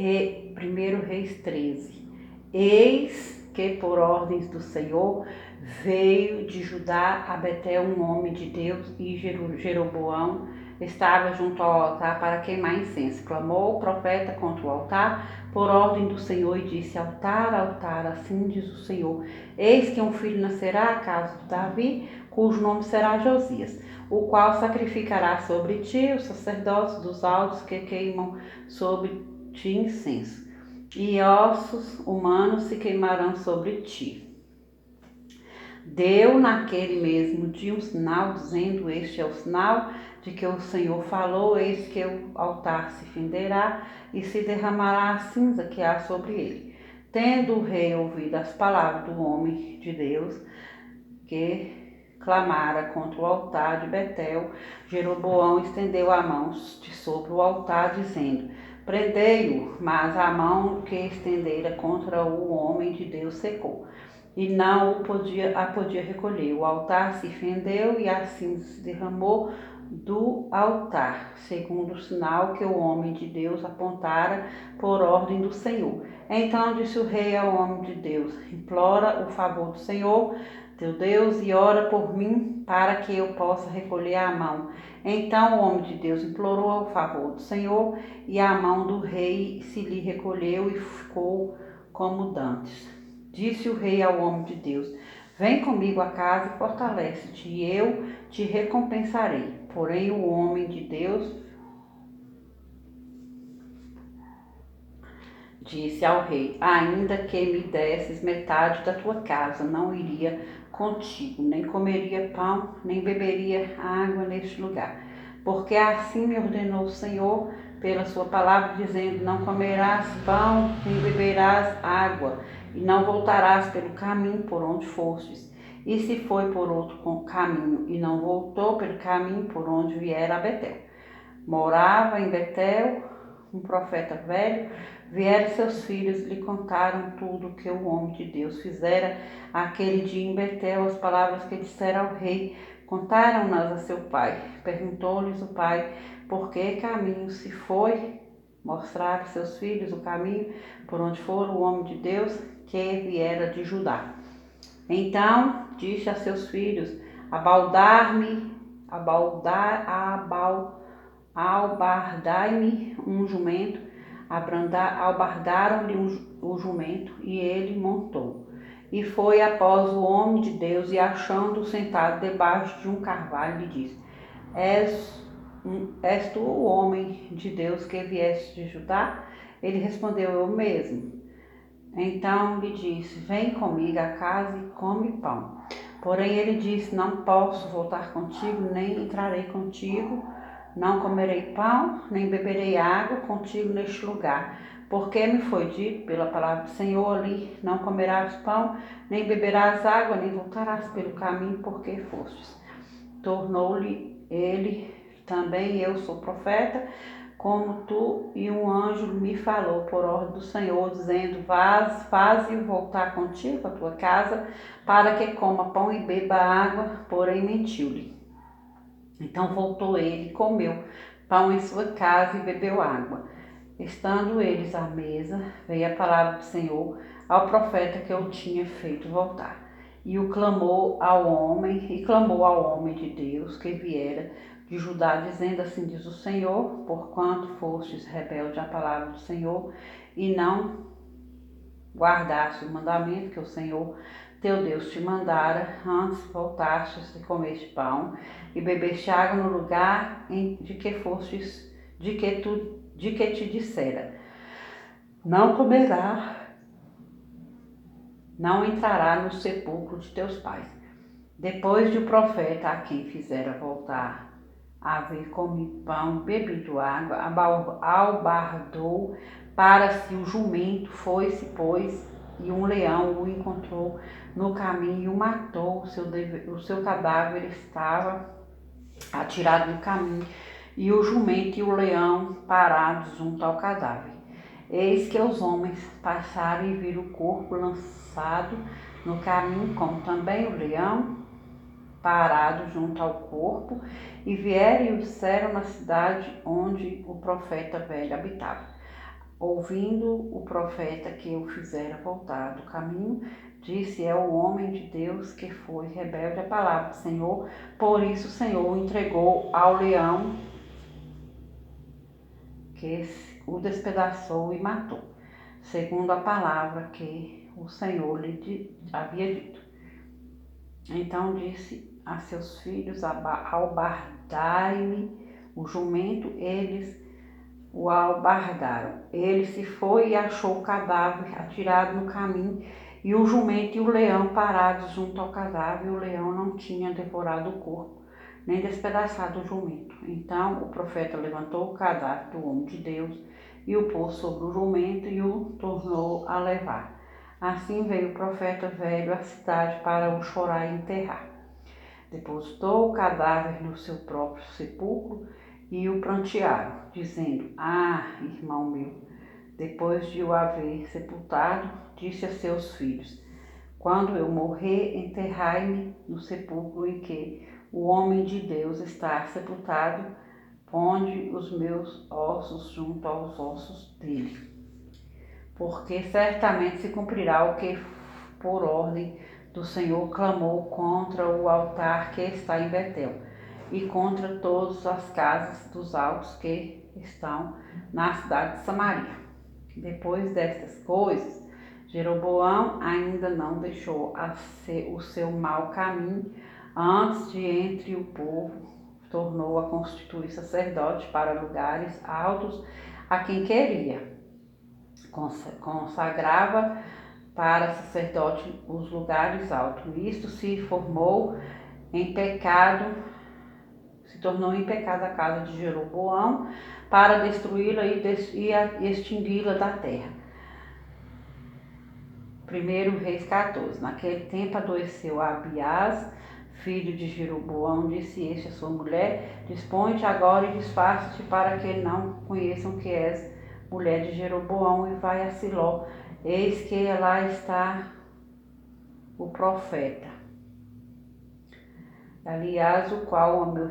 E 1 Reis 13. Eis que por ordens do Senhor veio de Judá a Betel um homem de Deus, e Jeroboão estava junto ao altar para queimar incenso. Clamou o profeta contra o altar por ordem do Senhor e disse: Altar, altar, assim diz o Senhor, eis que um filho nascerá à casa de Davi, cujo nome será Josias, o qual sacrificará sobre ti os sacerdotes dos altos que queimam sobre ti incenso, e ossos humanos se queimarão sobre ti. Deu naquele mesmo dia um sinal, dizendo: Este é o sinal de que o Senhor falou, eis que o altar se fenderá e se derramará a cinza que há sobre ele. Tendo o rei ouvido as palavras do homem de Deus, que clamara contra o altar de Betel, Jeroboão estendeu a mão de sobre o altar, dizendo: Prendei-o, mas a mão que estendera contra o homem de Deus secou, e não a podia recolher. O altar se fendeu e a cinza se derramou do altar, segundo o sinal que o homem de Deus apontara por ordem do Senhor. Então disse o rei ao homem de Deus: Implora o favor do Senhor teu Deus e ora por mim para que eu possa recolher a mão. Então o homem de Deus implorou o favor do Senhor, e a mão do rei se lhe recolheu e ficou como dantes. Disse o rei ao homem de Deus: Vem comigo a casa e fortalece-te, e eu te recompensarei. Porém o homem de Deus disse ao rei: Ainda que me desses metade da tua casa, não iria contigo, nem comeria pão, nem beberia água neste lugar. Porque assim me ordenou o Senhor pela sua palavra, dizendo: Não comerás pão, nem beberás água, e não voltarás pelo caminho por onde fostes. E se foi por outro caminho, e não voltou pelo caminho por onde viera a Betel. Morava em Betel um profeta velho. Vieram seus filhos e lhe contaram tudo o que o homem de Deus fizera aquele dia em Betel, as palavras que dissera ao rei. Contaram-nas a seu pai. Perguntou-lhes o pai: Por que caminho se foi? Mostraram seus filhos o caminho por onde fora o homem de Deus que viera de Judá. Então disse a seus filhos: Albardai-me um jumento. Albardaram-lhe o jumento, e ele montou. E foi após o homem de Deus, e achando-o sentado debaixo de um carvalho, lhe disse: És tu o homem de Deus que vieste de Judá? Ele respondeu: Eu mesmo. Então lhe disse: Vem comigo a casa e come pão. Porém ele disse: Não posso voltar contigo, nem entrarei contigo. Não comerei pão, nem beberei água contigo neste lugar. Porque me foi dito pela palavra do Senhor ali: Não comerás pão, nem beberás água, nem voltarás pelo caminho por que fostes. Tornou-lhe ele: Também eu sou profeta, como tu, e um anjo me falou por ordem do Senhor, dizendo: Faze-o voltar contigo à tua casa, para que coma pão e beba água. Porém mentiu-lhe. Então voltou ele, comeu pão em sua casa e bebeu água. Estando eles à mesa, veio a palavra do Senhor ao profeta que o tinha feito voltar. E clamou ao homem de Deus que viera de Judá, dizendo: Assim diz o Senhor, porquanto fostes rebelde à palavra do Senhor, e não guardaste o mandamento que o Senhor teu Deus te mandara, antes voltastes e comeste pão e bebeste água no lugar de que te dissera: Não comerá, não entrará no sepulcro de teus pais. Depois de o profeta, a quem fizera voltar, haver comido pão, bebido água, albardou para si o jumento, foi-se, pois, e um leão o encontrou no caminho e o matou. O seu cadáver estava atirado no caminho, e o jumento e o leão parados junto ao cadáver. Eis que os homens passaram e viram o corpo lançado no caminho, como também o leão parado junto ao corpo, e vieram e o disseram na cidade onde o profeta velho habitava. ouvindo o profeta que o fizera voltar do caminho, disse: é o homem de Deus que foi rebelde à palavra do Senhor, por isso o Senhor o entregou ao leão, que o despedaçou e matou, segundo a palavra que o Senhor lhe havia dito. Então disse a seus filhos: albardai-me o jumento. Eles o albardaram. Ele se foi e achou o cadáver atirado no caminho, e o jumento e o leão parados junto ao cadáver. E o leão não tinha devorado o corpo, nem despedaçado o jumento. Então o profeta levantou o cadáver do homem de Deus e o pôs sobre o jumento e o tornou a levar. Assim veio o profeta velho à cidade para o chorar e enterrar. Depositou o cadáver no seu próprio sepulcro e o prantearam, dizendo: irmão meu, depois de o haver sepultado, disse a seus filhos: quando eu morrer, enterrai-me no sepulcro em que o homem de Deus está sepultado, ponde os meus ossos junto aos ossos dele. Porque certamente se cumprirá o que, por ordem do Senhor, clamou contra o altar que está em Betel, e contra todas as casas dos altos que estão na cidade de Samaria. Depois destas coisas, Jeroboão ainda não deixou o seu mau caminho, antes de entre o povo tornou a constituir sacerdote para lugares altos a quem queria. Consagrava para sacerdote os lugares altos. Isto se tornou em pecado a casa de Jeroboão, para destruí-la e extingui-la da terra. 1 Reis 14. Naquele tempo adoeceu Abiás, filho de Jeroboão, disse este a sua mulher: dispõe-te agora e disfarça-te, para que não conheçam que és mulher de Jeroboão, e vai a Siló, eis que lá está o profeta. Aias, ao qual o meu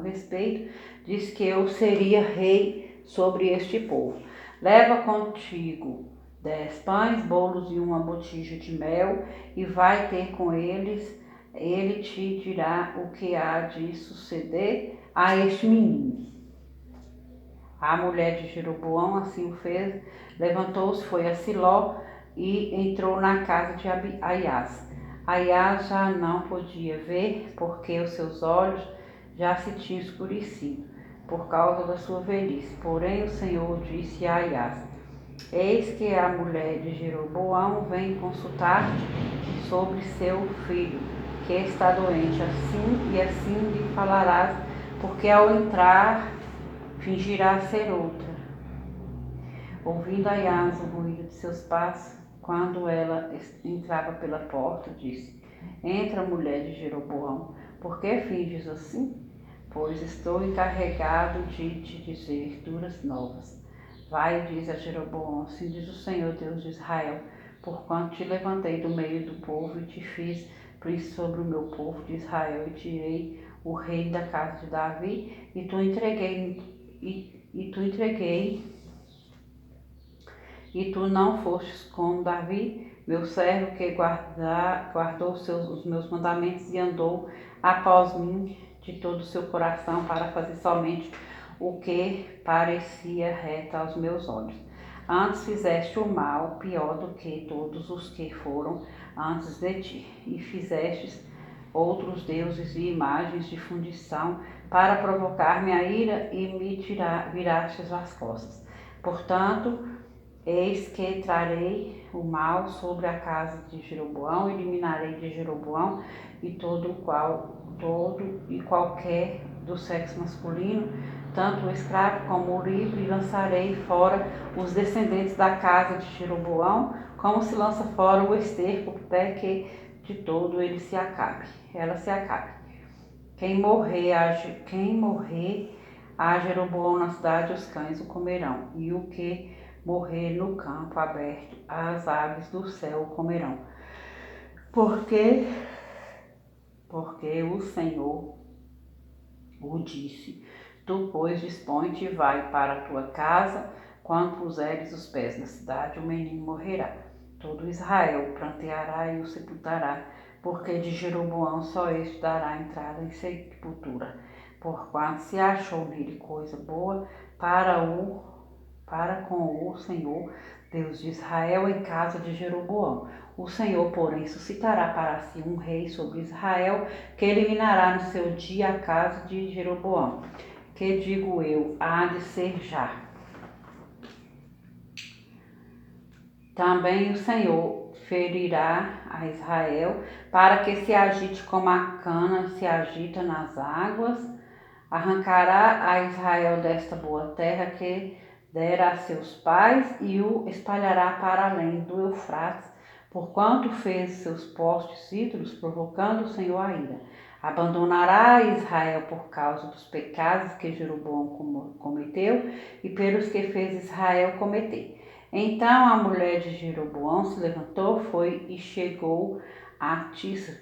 respeito, disse que eu seria rei sobre este povo. Leva contigo 10 pães, bolos e uma botija de mel, e vai ter com eles. Ele te dirá o que há de suceder a este menino. A mulher de Jeroboão assim o fez, levantou-se, foi a Siló e entrou na casa de Aias. Aias já não podia ver, porque os seus olhos já se tinham escurecido, por causa da sua velhice. Porém o Senhor disse a Aias: eis que a mulher de Jeroboão vem consultar-te sobre seu filho, que está doente. Assim lhe falarás, porque ao entrar fingirá ser outra. Ouvindo Aias o ruído de seus passos, quando ela entrava pela porta, disse: entra, mulher de Jeroboão, por que finges assim? Pois estou encarregado de te dizer duras novas. Vai e diz a Jeroboão: assim diz o Senhor Deus de Israel, porquanto te levantei do meio do povo e te fiz príncipe sobre o meu povo de Israel, e tirei o rei da casa de Davi, e tu não fostes como Davi, meu servo, que guardou os meus mandamentos e andou após mim de todo o seu coração, para fazer somente o que parecia reto aos meus olhos. Antes fizeste o mal, pior do que todos os que foram antes de ti, e fizestes outros deuses e imagens de fundição para provocar minha ira, e me virastes as costas. Portanto, eis que trarei o mal sobre a casa de Jeroboão, eliminarei de Jeroboão e todo e qualquer do sexo masculino, tanto o escravo como o livre, e lançarei fora os descendentes da casa de Jeroboão, como se lança fora o esterco, até que de todo ela se acabe. Quem morrer a Jeroboão na cidade, os cães o comerão, e o que morrer no campo aberto, as aves do céu o comerão. Porque o Senhor o disse: Tu, pois, dispõe-te e vai para a tua casa. Quando puseres os pés na cidade, o menino morrerá. Todo Israel pranteará e o sepultará, porque de Jeroboão só este dará entrada em sepultura, porquanto se achou nele coisa boa para com o Senhor, Deus de Israel, em casa de Jeroboão. O Senhor, porém, suscitará para si um rei sobre Israel, que eliminará no seu dia a casa de Jeroboão, que digo eu, há de ser já. Também o Senhor ferirá a Israel, para que se agite como a cana se agita nas águas. Arrancará a Israel desta boa terra que dera a seus pais e o espalhará para além do Eufrates, porquanto fez seus postes ídolos, provocando o Senhor a ira. Abandonará Israel por causa dos pecados que Jeroboão cometeu e pelos que fez Israel cometer. Então a mulher de Jeroboão se levantou, foi e chegou a Tirza.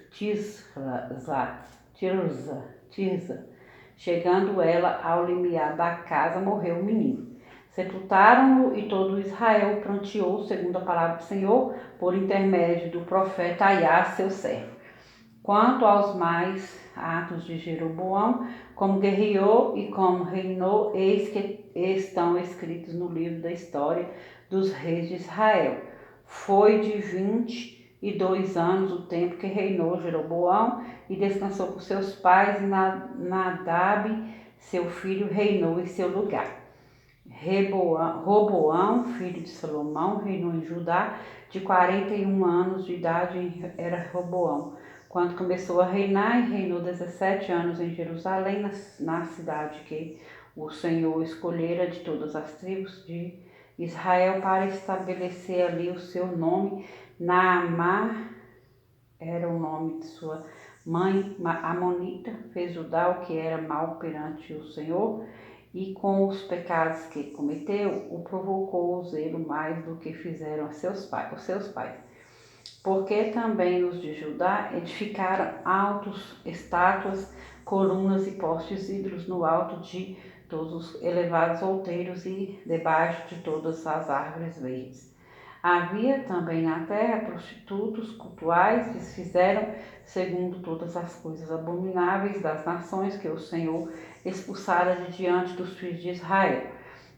Chegando ela ao limiar da casa, morreu o menino. Sepultaram-no e todo Israel pranteou, segundo a palavra do Senhor, por intermédio do profeta Aiá, seu servo. Quanto aos mais atos de Jeroboão, como guerreou e como reinou, eis que estão escritos no livro da história dos reis de Israel. Foi de 22 anos o tempo que reinou Jeroboão e descansou com seus pais, e Nadab, seu filho, reinou em seu lugar. Roboão, filho de Salomão, reinou em Judá. De 41 anos de idade era Roboão, quando começou a reinar, e reinou 17 anos em Jerusalém, na cidade que o Senhor escolhera de todas as tribos de Israel para estabelecer ali o seu nome. Naamá era o nome de sua mãe, Amonita. Fez Judá o que era mal perante o Senhor, e com os pecados que cometeu, o provocou o zelo mais do que fizeram os seus pais. Porque também os de Judá edificaram altos estátuas, colunas e postes ídolos no alto de todos os elevados outeiros e debaixo de todas as árvores verdes. Havia também na terra prostitutos cultuais que se fizeram segundo todas as coisas abomináveis das nações que o Senhor expulsara de diante dos filhos de Israel.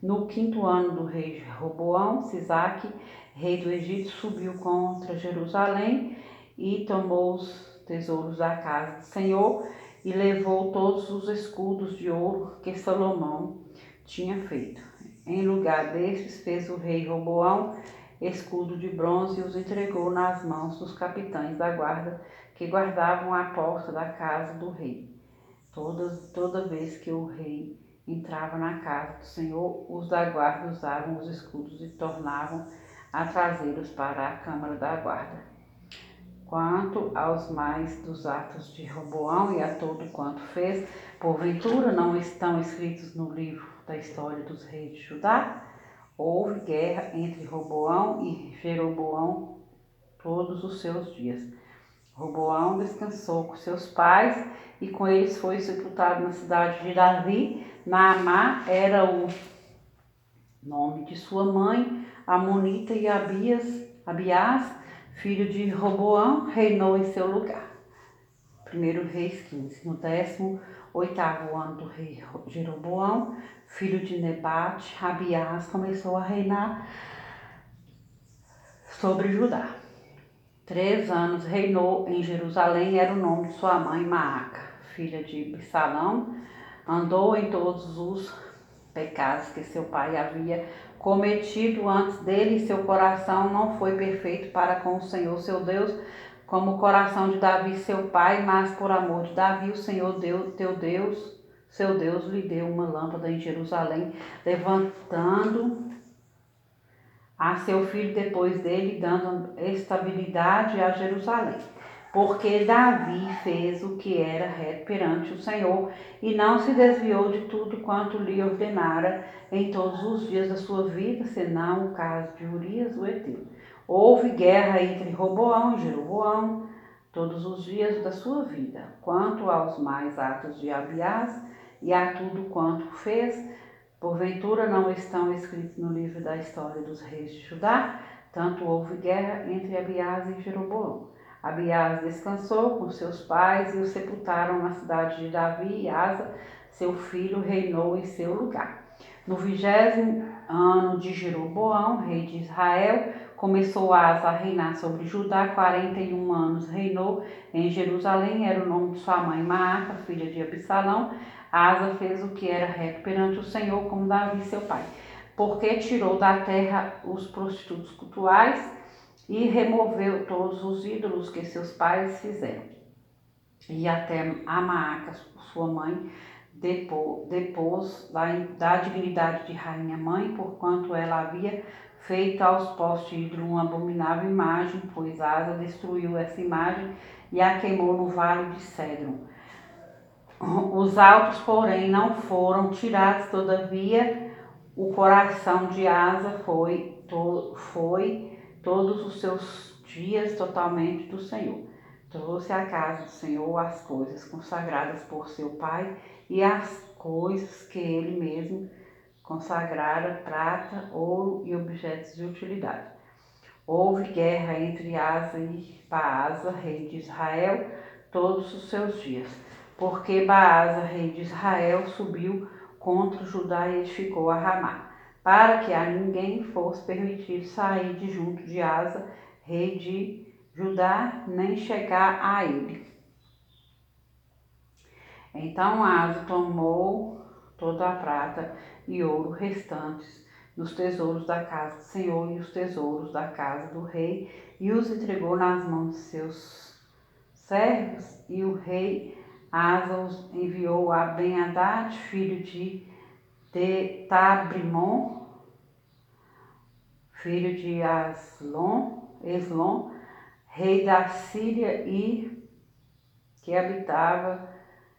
No 5º ano do rei Roboão, Sisaque, rei do Egito, subiu contra Jerusalém e tomou os tesouros da casa do Senhor e levou todos os escudos de ouro que Salomão tinha feito. Em lugar destes, fez o rei Roboão escudo de bronze e os entregou nas mãos dos capitães da guarda que guardavam a porta da casa do rei. Toda vez que o rei entrava na casa do Senhor, os da guarda usavam os escudos e tornavam a trazê-los para a câmara da guarda. Quanto aos mais dos atos de Roboão e a todo quanto fez, porventura não estão escritos no livro da história dos reis de Judá? Houve guerra entre Roboão e Jeroboão todos os seus dias. Roboão descansou com seus pais e com eles foi sepultado na cidade de Davi. Naamá era o nome de sua mãe, Amonita, e Abiás, filho de Roboão, reinou em seu lugar. 1 Reis 15. No 18º ano do rei Jeroboão, filho de Nebate, Abiás começou a reinar sobre Judá. 3 anos reinou em Jerusalém, era o nome de sua mãe, Maaca, filha de Absalão. Andou em todos os pecados que seu pai havia cometido antes dele, e seu coração não foi perfeito para com o Senhor seu Deus, como o coração de Davi seu pai, mas por amor de Davi, o Senhor seu Deus, lhe deu uma lâmpada em Jerusalém, levantando a seu filho depois dele, dando estabilidade a Jerusalém. Porque Davi fez o que era reto perante o Senhor e não se desviou de tudo quanto lhe ordenara em todos os dias da sua vida, senão o caso de Urias, o heteu. Houve guerra entre Roboão e Jeroboão todos os dias da sua vida. Quanto aos mais atos de Abiás e a tudo quanto fez, porventura não estão escritos no livro da história dos reis de Judá? Tanto houve guerra entre Abiás e Jeroboão. Abiás descansou com seus pais e o sepultaram na cidade de Davi, e Asa, seu filho, reinou em seu lugar. No 20º ano de Jeroboão, rei de Israel, começou Asa a reinar sobre Judá. 41 anos reinou em Jerusalém. Era o nome de sua mãe Maaca, filha de Absalão. Asa fez o que era reto perante o Senhor, como Davi seu pai, porque tirou da terra os prostitutos cultuais e removeu todos os ídolos que seus pais fizeram. E até a Maaca, sua mãe, depôs da dignidade de rainha mãe, porquanto ela havia feito aos postes de ídolo uma abominável imagem, pois Asa destruiu essa imagem e a queimou no vale de Cedron. Os altos, porém, não foram tirados, todavia o coração de Asa foi todos os seus dias totalmente do Senhor. Trouxe à casa do Senhor as coisas consagradas por seu pai e as coisas que ele mesmo consagrara, prata, ouro e objetos de utilidade. Houve guerra entre Asa e Baasa, rei de Israel, todos os seus dias, porque Baasa, rei de Israel, subiu contra Judá e edificou a Ramá, para que a ninguém fosse permitido sair de junto de Asa, rei de Judá, nem chegar a ele. Então Asa tomou toda a prata e ouro restantes nos tesouros da casa do Senhor e os tesouros da casa do rei, e os entregou nas mãos de seus servos, e o rei Asa os enviou a Ben-Hadad, filho de Tabrimon, filho de Eslon, rei da Síria, e que habitava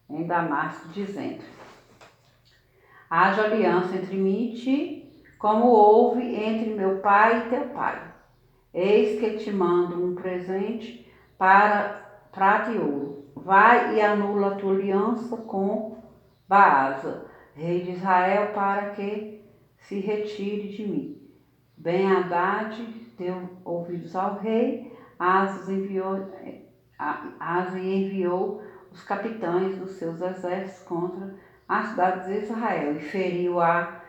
em Damasco, dizendo: haja aliança entre mim e ti, como houve entre meu pai e teu pai. Eis que te mando um presente para prata e ouro. Vai e anula a tua aliança com Baasa, rei de Israel, para que se retire de mim. Ben-Hadad deu ouvidos ao rei. Asa enviou os capitães dos seus exércitos contra as cidades de Israel e feriu a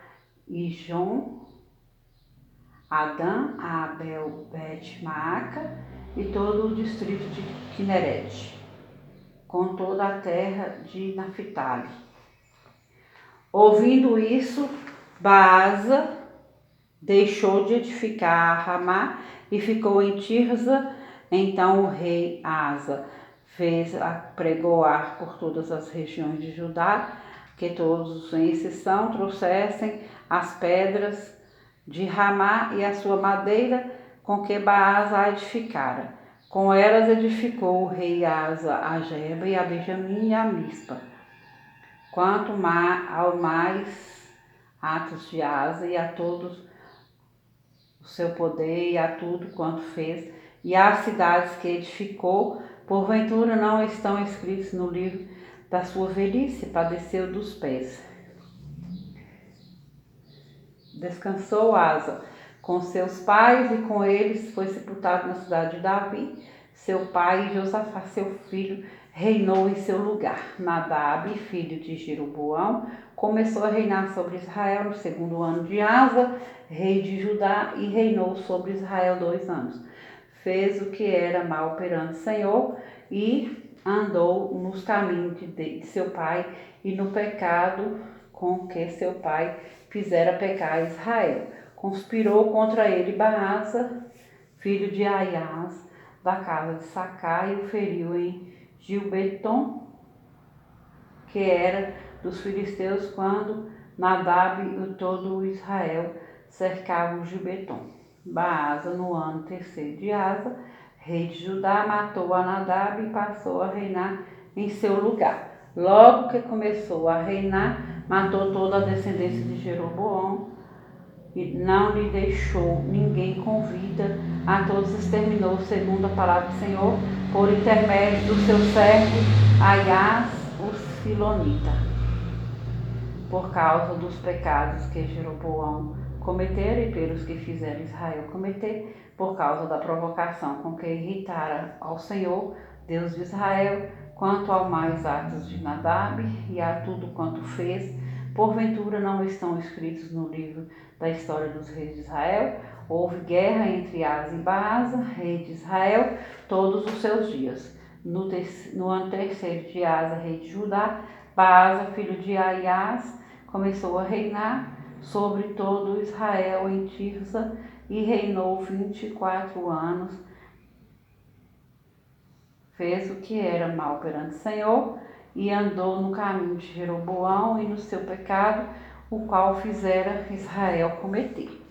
Ijon, Adã, a Abel, Bet-Maaca e todo o distrito de Quinerete, com toda a terra de Naphtali. Ouvindo isso, Baasa deixou de edificar a Ramá e ficou em Tirza. Então o rei Asa fez apregoar por todas as regiões de Judá, que todos, sem exceção, trouxessem as pedras de Ramá e a sua madeira com que Baasa a edificara. Com elas edificou o rei Asa a Geba e a Benjamim e a Mispa. Quanto ao mais atos de Asa e a todos o seu poder e a tudo quanto fez, e as cidades que edificou, porventura não estão escritos no livro da sua velhice? Padeceu dos pés. Descansou Asa com seus pais, e com eles foi sepultado na cidade de Davi, seu pai, e Josafá, seu filho, reinou em seu lugar. Nadab, filho de Jeroboão, começou a reinar sobre Israel no 2º ano de Asa, rei de Judá, e reinou sobre Israel 2 anos. Fez o que era mal perante o Senhor e andou nos caminhos de seu pai e no pecado com que seu pai fizera pecar Israel. Conspirou contra ele Baasa, filho de Aias, da casa de Sacá, e o feriu em Gilbeton, que era dos filisteus, quando Nadab e todo o Israel cercavam Gilbeton. Baasa, no ano 3º de Asa, rei de Judá, matou a Nadab e passou a reinar em seu lugar. Logo que começou a reinar, matou toda a descendência de Jeroboão e não lhe deixou ninguém com vida. A todos exterminou, segundo a palavra do Senhor, por intermédio do seu servo Aias, o Silonita. por causa dos pecados que Jeroboão cometera e pelos que fizeram Israel cometer, por causa da provocação com que irritara ao Senhor, Deus de Israel, quanto ao mais atos de Nadab e a tudo quanto fez, porventura não estão escritos no livro da história dos reis de Israel? Houve guerra entre Asa e Baasa, rei de Israel, todos os seus dias. No ano terceiro de Asa, rei de Judá, Baasa, filho de Aias, começou a reinar sobre todo Israel em Tirsa e reinou 24 anos. Fez o que era mal perante o Senhor e andou no caminho de Jeroboão e no seu pecado, o qual fizera Israel cometer.